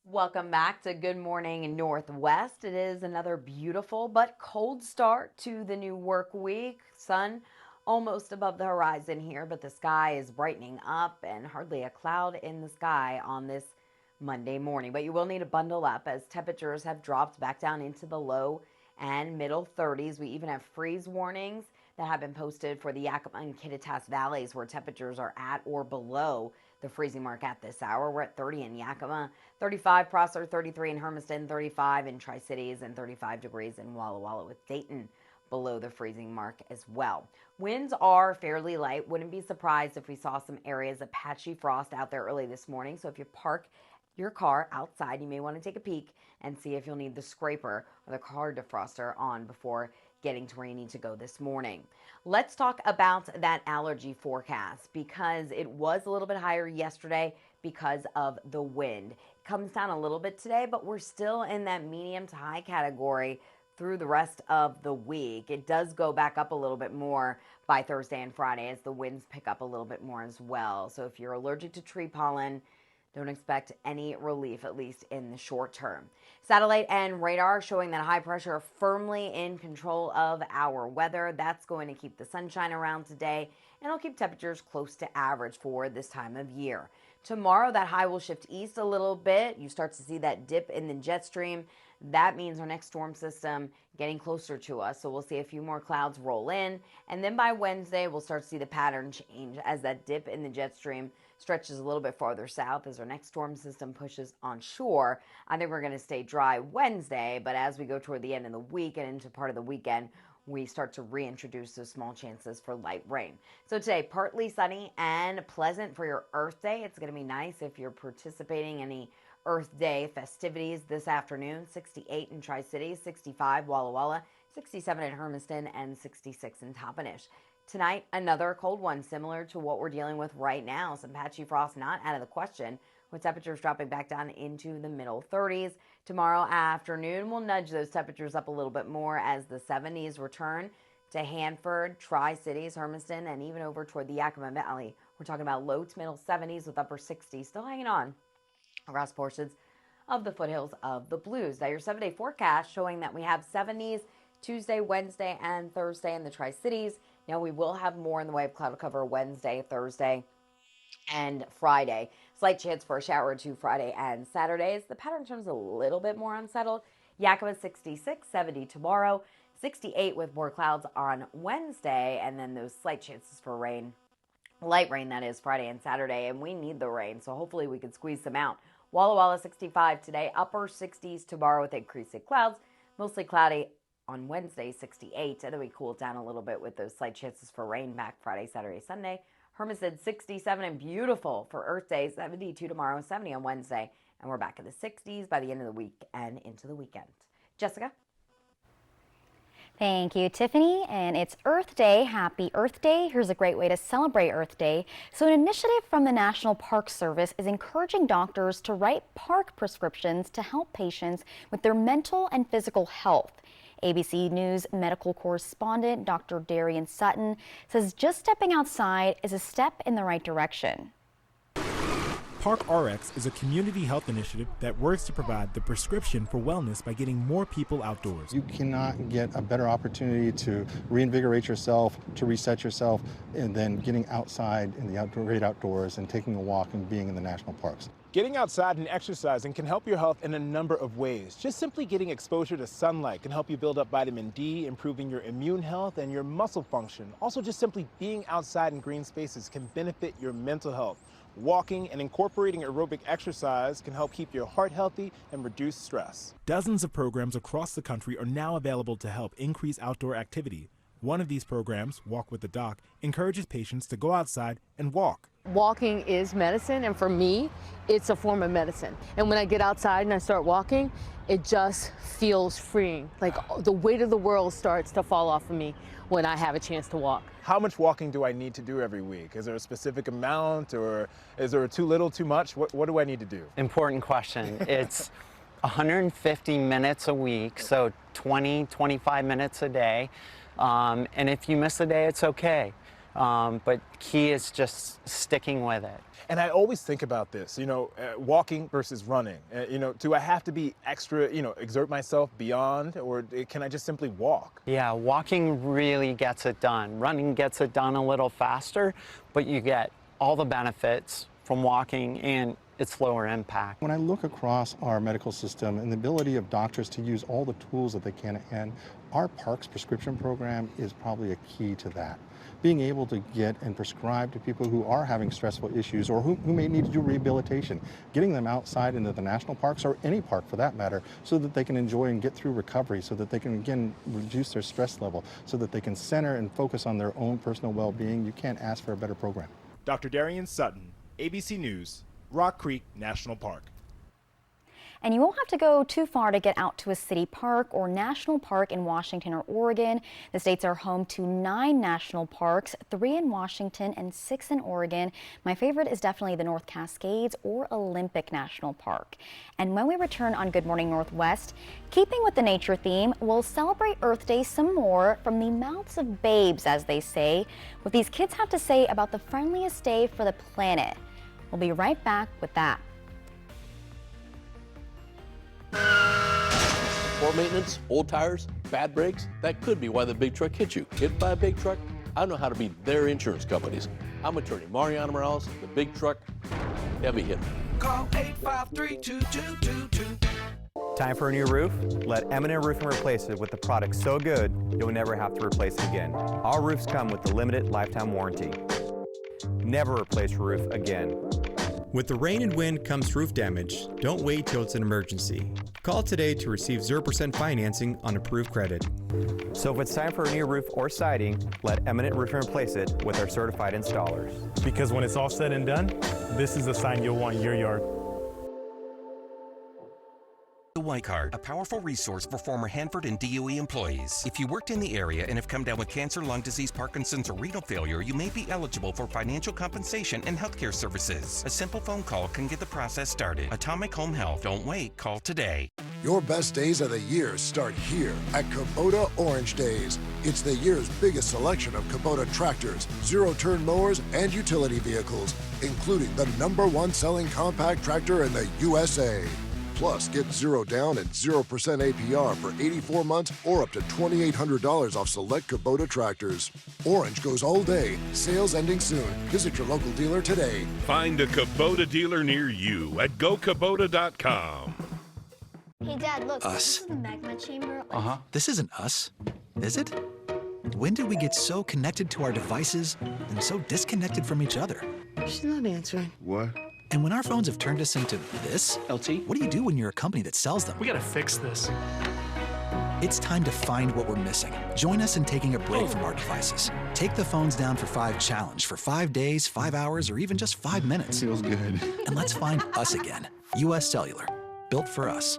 Welcome back to Good Morning Northwest. It is another beautiful but cold start to the new work week. Sun almost above the horizon here, but the sky is brightening up and hardly a cloud in the sky on this Monday morning. But you will need to bundle up as temperatures have dropped back down into the low and middle 30s. We even have freeze warnings that have been posted for the Yakima and Kittitas valleys where temperatures are at or below the freezing mark at this hour. We're at 30 in Yakima, 35 Prosser, 33 in Hermiston, 35 in Tri-Cities, and 35 degrees in Walla Walla with Dayton below the freezing mark as well. Winds are fairly light. Wouldn't be surprised if we saw some areas of patchy frost out there early this morning. So if you park your car outside, you may want to take a peek and see if you'll need the scraper or the car defroster on before getting to where you need to go this morning. Let's talk about that allergy forecast because it was a little bit higher yesterday because of the wind. It comes down a little bit today, but we're still in that medium to high category through the rest of the week. It does go back up a little bit more by Thursday and Friday as the winds pick up a little bit more as well. So if you're allergic to tree pollen, don't expect any relief, at least in the short term. Satellite and radar showing that high pressure firmly in control of our weather. That's going to keep the sunshine around today, and it'll keep temperatures close to average for this time of year. Tomorrow, that high will shift east a little bit. You start to see that dip in the jet stream. That means our next storm system getting closer to us. So we'll see a few more clouds roll in. And then by Wednesday, we'll start to see the pattern change as that dip in the jet stream stretches a little bit farther south as our next storm system pushes on shore. I think we're going to stay dry Wednesday, but as we go toward the end of the week and into part of the weekend, we start to reintroduce those small chances for light rain. So today, partly sunny and pleasant for your Earth Day. It's going to be nice if you're participating in any Earth Day festivities this afternoon. 68 in Tri-Cities, 65 Walla Walla, 67 in Hermiston, and 66 in Toppenish. Tonight, another cold one similar to what we're dealing with right now. Some patchy frost not out of the question, with temperatures dropping back down into the middle 30s. Tomorrow afternoon, we'll nudge those temperatures up a little bit more as the 70s return to Hanford, Tri-Cities, Hermiston, and even over toward the Yakima Valley. We're talking about low to middle 70s with upper 60s still hanging on across portions of the foothills of the Blues. Now, your 7-day forecast showing that we have 70s Tuesday, Wednesday, and Thursday in the Tri-Cities. Now, we will have more in the way of cloud cover Wednesday, Thursday, and Friday. Slight chance for a shower or two Friday and Saturdays. The pattern turns a little bit more unsettled. Yakima 66, 70 tomorrow, 68 with more clouds on Wednesday, and then those slight chances for rain. Light rain, that is, Friday and Saturday, and we need the rain, so hopefully we can squeeze some out. Walla Walla 65 today, upper 60s tomorrow with increasing clouds, mostly cloudy on Wednesday 68, and then we cool down a little bit with those slight chances for rain back Friday, Saturday, Sunday. Hermiston 67 and beautiful for Earth Day, 72 tomorrow, 70 on Wednesday, and we're back in the 60s by the end of the week and into the weekend. Jessica? Thank you, Tiffany. And it's Earth Day. Happy Earth Day. Here's a great way to celebrate Earth Day. So an initiative from the National Park Service is encouraging doctors to write park prescriptions to help patients with their mental and physical health. ABC News medical correspondent Dr. Darian Sutton says just stepping outside is a step in the right direction. Park RX is a community health initiative that works to provide the prescription for wellness by getting more people outdoors. You cannot get a better opportunity to reinvigorate yourself, to reset yourself, and then getting outside in the great outdoors and taking a walk and being in the national parks. Getting outside and exercising can help your health in a number of ways. Just simply getting exposure to sunlight can help you build up vitamin D, improving your immune health and your muscle function. Also, just simply being outside in green spaces can benefit your mental health. Walking and incorporating aerobic exercise can help keep your heart healthy and reduce stress. Dozens of programs across the country are now available to help increase outdoor activity. One of these programs, Walk with the Doc, encourages patients to go outside and walk. Walking is medicine, and for me, it's a form of medicine. And when I get outside and I start walking, it just feels freeing. Like the weight of the world starts to fall off of me when I have a chance to walk. How much walking do I need to do every week? Is there a specific amount, or is there too little, too much? What do I need to do? Important question. It's 150 minutes a week, so 25 minutes a day. And if you miss a day, it's okay. But key is just sticking with it. And I always think about this, walking versus running. Do I have to be extra, exert myself beyond, or can I just simply walk? Yeah, walking really gets it done. Running gets it done a little faster, but you get all the benefits from walking and it's lower impact. When I look across our medical system and the ability of doctors to use all the tools that they can at hand, our Parks prescription program is probably a key to that. Being able to get and prescribe to people who are having stressful issues or who may need to do rehabilitation, getting them outside into the national parks or any park for that matter, so that they can enjoy and get through recovery, so that they can again reduce their stress level, so that they can center and focus on their own personal well-being. You can't ask for a better program. Dr. Darian Sutton, ABC News, Rock Creek National Park. And you won't have to go too far to get out to a city park or national park in Washington or Oregon. The states are home to 9 national parks, 3 in Washington and 6 in Oregon. My favorite is definitely the North Cascades or Olympic National Park. And when we return on Good Morning Northwest, keeping with the nature theme, we'll celebrate Earth Day some more from the mouths of babes, as they say, what these kids have to say about the friendliest day for the planet. We'll be right back with that. Poor maintenance, old tires, bad brakes, that could be why the big truck hit you. Hit by a big truck? I know how to beat their insurance companies. I'm attorney Mariana Morales, the big truck heavy hitter. Call 853-2222. Time for a new roof? Let Eminent Roofing replace it with the product so good you'll never have to replace it again. Our roofs come with the limited lifetime warranty. Never replace your roof again. With the rain and wind comes roof damage. Don't wait till it's an emergency. Call today to receive 0% financing on approved credit. So if it's time for a new roof or siding, let Eminent Roofing replace it with our certified installers. Because when it's all said and done, this is a sign you'll want in your yard. The Y Card, a powerful resource for former Hanford and DOE employees. If you worked in the area and have come down with cancer, lung disease, Parkinson's, or renal failure, you may be eligible for financial compensation and healthcare services. A simple phone call can get the process started. Atomic Home Health. Don't wait. Call today. Your best days of the year start here at Kubota Orange Days. It's the year's biggest selection of Kubota tractors, zero-turn mowers, and utility vehicles, including the #1 selling compact tractor in the USA. Plus, get 0 down and 0% APR for 84 months or up to $2,800 off select Kubota tractors. Orange goes all day. Sales ending soon. Visit your local dealer today. Find a Kubota dealer near you at gokubota.com. Hey, Dad, look. Us. This is the magma chamber. Uh-huh. This isn't us, is it? When did we get so connected to our devices and so disconnected from each other? She's not answering. What? And when our phones have turned us into this, LT, what do you do when you're a company that sells them? We gotta fix this. It's time to find what we're missing. Join us in taking a break from our devices. Take the phones down for 5 challenge for 5 days, 5 hours, or even just 5 minutes. Feels good. And let's find us again. US Cellular, built for us.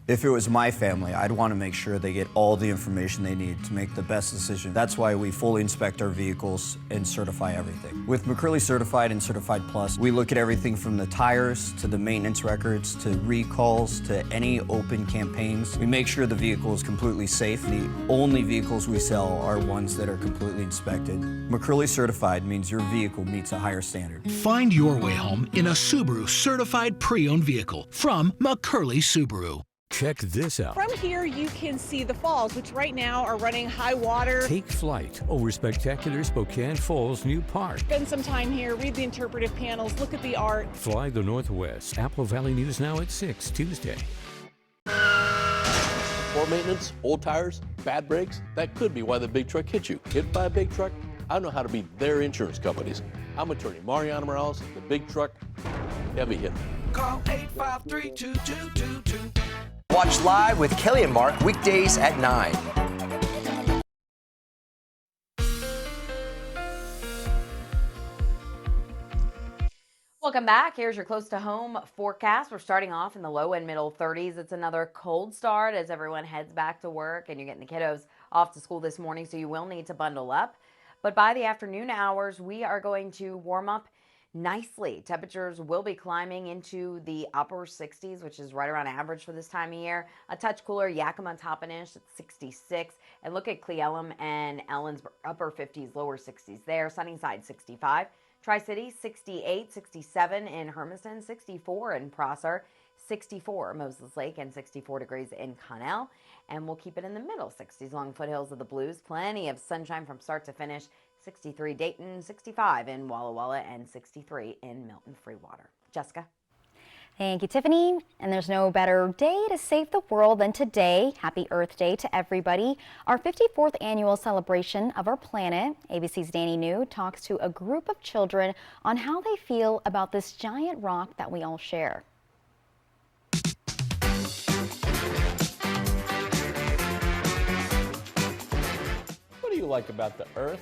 If it was my family, I'd want to make sure they get all the information they need to make the best decision. That's why we fully inspect our vehicles and certify everything. With McCurley Certified and Certified Plus, we look at everything from the tires to the maintenance records to recalls to any open campaigns. We make sure the vehicle is completely safe. The only vehicles we sell are ones that are completely inspected. McCurley Certified means your vehicle meets a higher standard. Find your way home in a Subaru certified pre-owned vehicle from McCurley Subaru. Check this out. From here, you can see the falls, which right now are running high water. Take flight over spectacular Spokane Falls New Park. Spend some time here, read the interpretive panels, look at the art. Fly the Northwest. Apple Valley News Now at 6, Tuesday. Poor maintenance, old tires, bad brakes, that could be why the big truck hit you. Hit by a big truck? I know how to be their insurance companies. I'm attorney Mariana Morales, the big truck heavy hitter. Call 853-2222. Watch live with Kelly and Mark weekdays at 9. Welcome back. Here's your close to home forecast. We're starting off in the low and middle 30s. It's another cold start as everyone heads back to work and you're getting the kiddos off to school this morning, so you will need to bundle up. But by the afternoon hours, we are going to warm up nicely. Temperatures will be climbing into the upper 60s, which is right around average for this time of year. A touch cooler, Yakima Toppenish at 66. And look at Cle Elum and Ellensburg, upper 50s, lower 60s there. Sunnyside 65. Tri-City 68, 67 in Hermiston, 64 in Prosser, 64 Moses Lake, and 64 degrees in Connell. And we'll keep it in the middle 60s along foothills of the Blues. Plenty of sunshine from start to finish. 63 Dayton, 65 in Walla Walla, and 63 in Milton Freewater. Jessica? Thank you, Tiffany. And there's no better day to save the world than today. Happy Earth Day to everybody. Our 54th annual celebration of our planet. ABC's Danny New talks to a group of children on how they feel about this giant rock that we all share. What do you like about the Earth?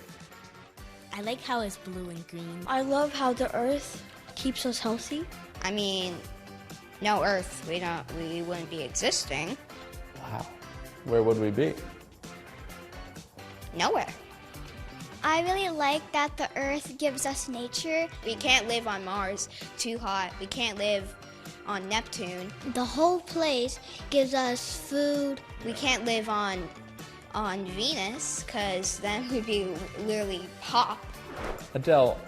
I like how it's blue and green. I love how the Earth keeps us healthy. I mean, no Earth, we wouldn't be existing. Wow. Where would we be? Nowhere. I really like that the Earth gives us nature. We can't live on Mars, too hot. We can't live on Neptune. The whole place gives us food. We can't live on Venus, because then we'd be literally pop. Adele,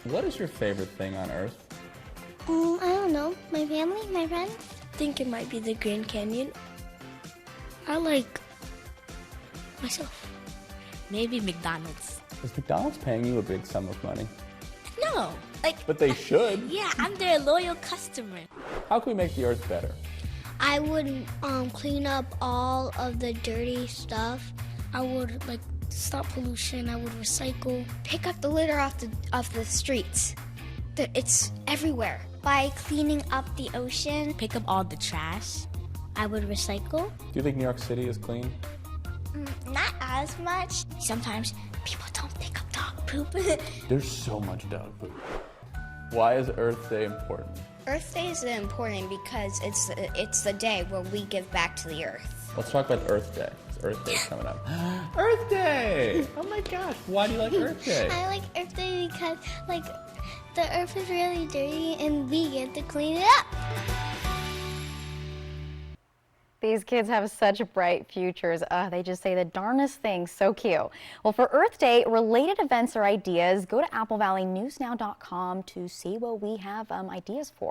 what is your favorite thing on Earth? I don't know. My family, my friends. I think it might be the Grand Canyon. I like myself. Maybe McDonald's. Is McDonald's paying you a big sum of money? No, But they should. Yeah, I'm their loyal customer. How can we make the Earth better? I would clean up all of the dirty stuff. I would stop pollution. I would recycle. Pick up the litter off the streets. It's everywhere. By cleaning up the ocean. Pick up all the trash. I would recycle. Do you think New York City is clean? Not as much. Sometimes people don't pick up dog poop. There's so much dog poop. Why is Earth Day important? Earth Day is important because it's the day where we give back to the Earth. Let's talk about Earth Day. Earth Day is coming up. Earth Day! Oh my gosh, why do you like Earth Day? I like Earth Day because the Earth is really dirty and we get to clean it up. These kids have such bright futures. They just say the darnest things. So cute. Well, for Earth Day, related events or ideas, go to applevalleyNewsNow.com to see what we have ideas for.